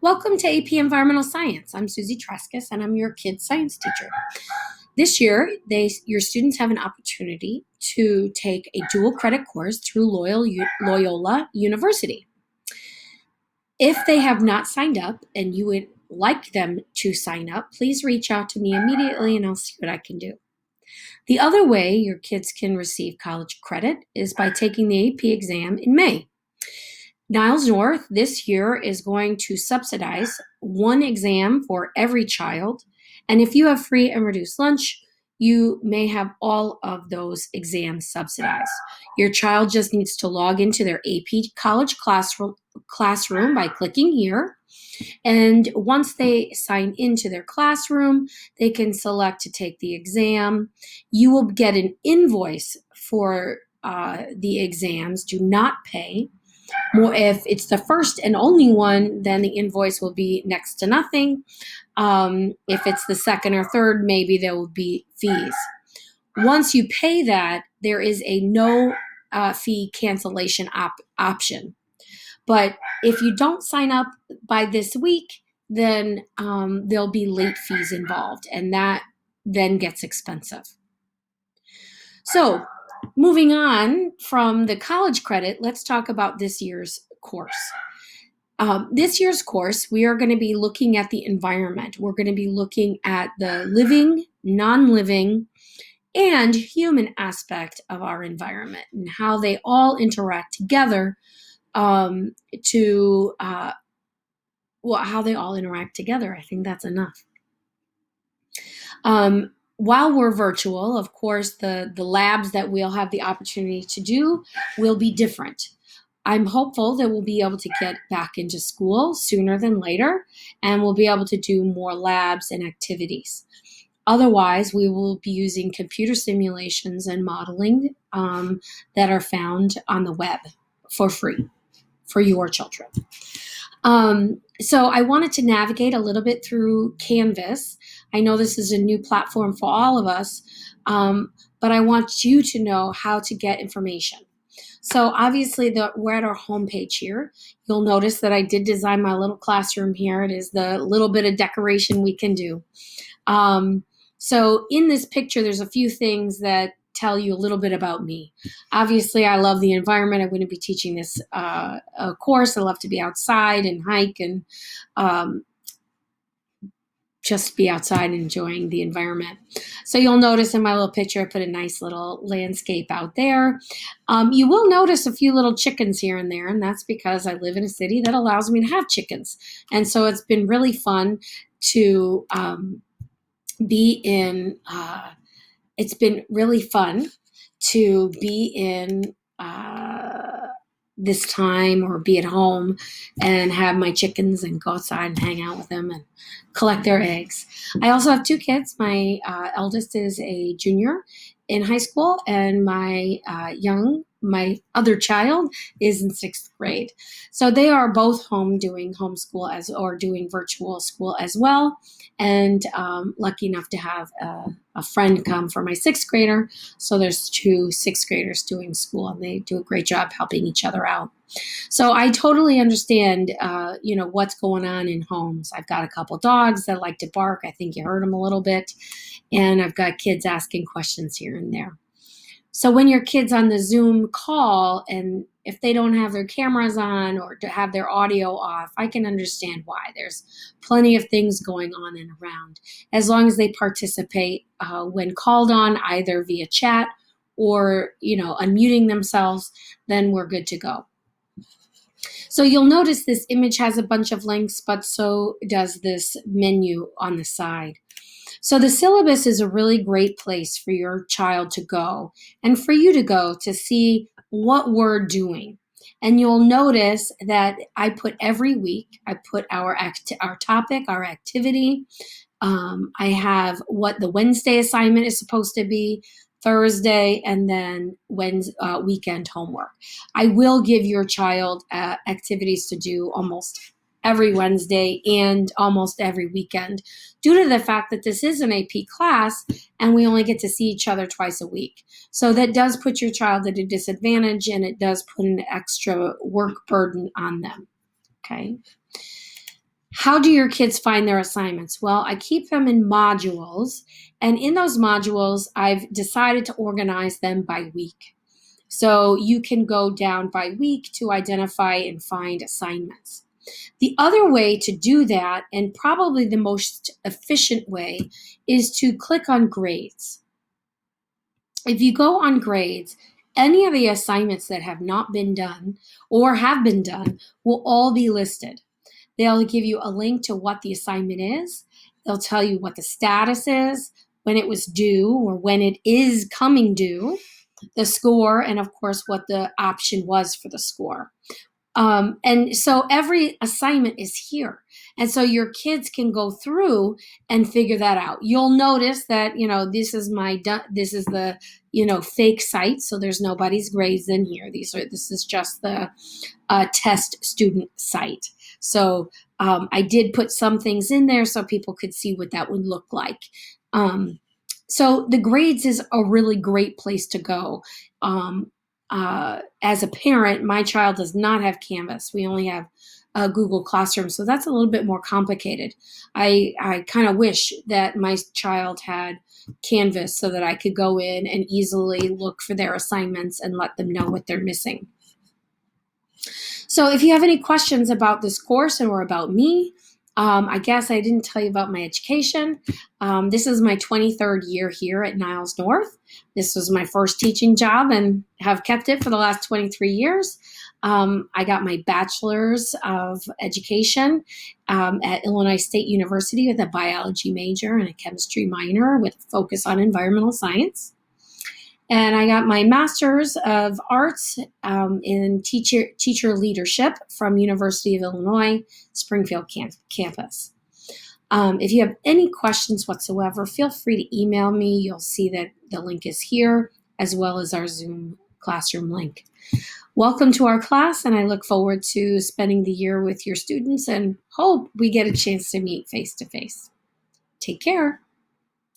Welcome to AP Environmental Science. I'm Susie Trzaskus, and I'm your kids' science teacher. This year, your students have an opportunity to take a dual credit course through Loyola University. If they have not signed up and you would like them to sign up, please reach out to me immediately and I'll see what I can do. The other way your kids can receive college credit is by taking the AP exam in May. Niles North this year is going to subsidize one exam for every child. And if you have free and reduced lunch, you may have all of those exams subsidized. Your child just needs to log into their AP college classroom by clicking here. And once they sign into their classroom, they can select to take the exam. You will get an invoice for the exams. Do not pay. More if it's the first and only one, then the invoice will be next to nothing. If it's the second or third, maybe there will be fees. Once you pay that, there is a no fee cancellation option. But if you don't sign up by this week, then there'll be late fees involved, and that then gets expensive. So moving on from the college credit, let's talk about this year's course. This year's course, we are going to be looking at the environment. We're going to be looking at the living, non-living, and human aspect of our environment and how they all interact together how they all interact together. I think that's enough. While we're virtual, of course, the labs that we'll have the opportunity to do will be different. I'm hopeful that we'll be able to get back into school sooner than later, and we'll be able to do more labs and activities. Otherwise, we will be using computer simulations and modeling that are found on the web for free for your children. So I wanted to navigate a little bit through Canvas. I know this is a new platform for all of us, but I want you to know how to get information. So obviously we're at our homepage here. You'll notice that I did design my little classroom here. It is the little bit of decoration we can do. So in this picture, there's a few things that tell you a little bit about me. Obviously, I love the environment. I wouldn't be teaching this course. I love to be outside and hike and just be outside and enjoying the environment. So you'll notice in my little picture, I put a nice little landscape out there. You will notice a few little chickens here and there, and that's because I live in a city that allows me to have chickens. And so it's been really fun to be in it's been really fun to be in this time or be at home and have my chickens and go outside and hang out with them and collect their eggs. I also have two kids. My eldest is a junior in high school, and my other child is in 6th grade. So they are both home doing homeschool or doing virtual school as well. And lucky enough to have a friend come for my 6th grader. So there's 2 6th graders doing school, and they do a great job helping each other out. So I totally understand, what's going on in homes. I've got a couple dogs that like to bark. I think you heard them a little bit. And I've got kids asking questions here and there. So when your kid's on the Zoom call, and if they don't have their cameras on or to have their audio off, I can understand why. There's plenty of things going on and around. As long as they participate when called on, either via chat or, unmuting themselves, then we're good to go. So you'll notice this image has a bunch of links, but so does this menu on the side. So the syllabus is a really great place for your child to go and for you to go to see what we're doing. And you'll notice that I put every week, I put our topic, our activity. I have what the Wednesday assignment is supposed to be, Thursday, and then weekend homework. I will give your child activities to do almost every Wednesday and almost every weekend due to the fact that this is an AP class and we only get to see each other twice a week. So that does put your child at a disadvantage, and it does put an extra work burden on them. Okay. How do your kids find their assignments? Well, I keep them in modules, and in those modules, I've decided to organize them by week. So you can go down by week to identify and find assignments. The other way to do that, and probably the most efficient way, is to click on grades. If you go on grades, any of the assignments that have not been done or have been done will all be listed. They'll give you a link to what the assignment is. They'll tell you what the status is, when it was due or when it is coming due, the score, and of course, what the option was for the score. And so every assignment is here. And so your kids can go through and figure that out. You'll notice that, this is the, fake site. So there's nobody's grades in here. This is just the test student site. So I did put some things in there so people could see what that would look like. So the grades is a really great place to go. As a parent, my child does not have Canvas. We only have Google Classroom, so that's a little bit more complicated. I kind of wish that my child had Canvas so that I could go in and easily look for their assignments and let them know what they're missing. So if you have any questions about this course or about me, I guess I didn't tell you about my education. This is my 23rd year here at Niles North. This was my first teaching job and have kept it for the last 23 years. I got my bachelor's of education at Illinois State University with a biology major and a chemistry minor with a focus on environmental science. And I got my master's of arts in teacher leadership from University of Illinois, Springfield campus. If you have any questions whatsoever, feel free to email me. You'll see that the link is here, as well as our Zoom classroom link. Welcome to our class, and I look forward to spending the year with your students and hope we get a chance to meet face to face. Take care.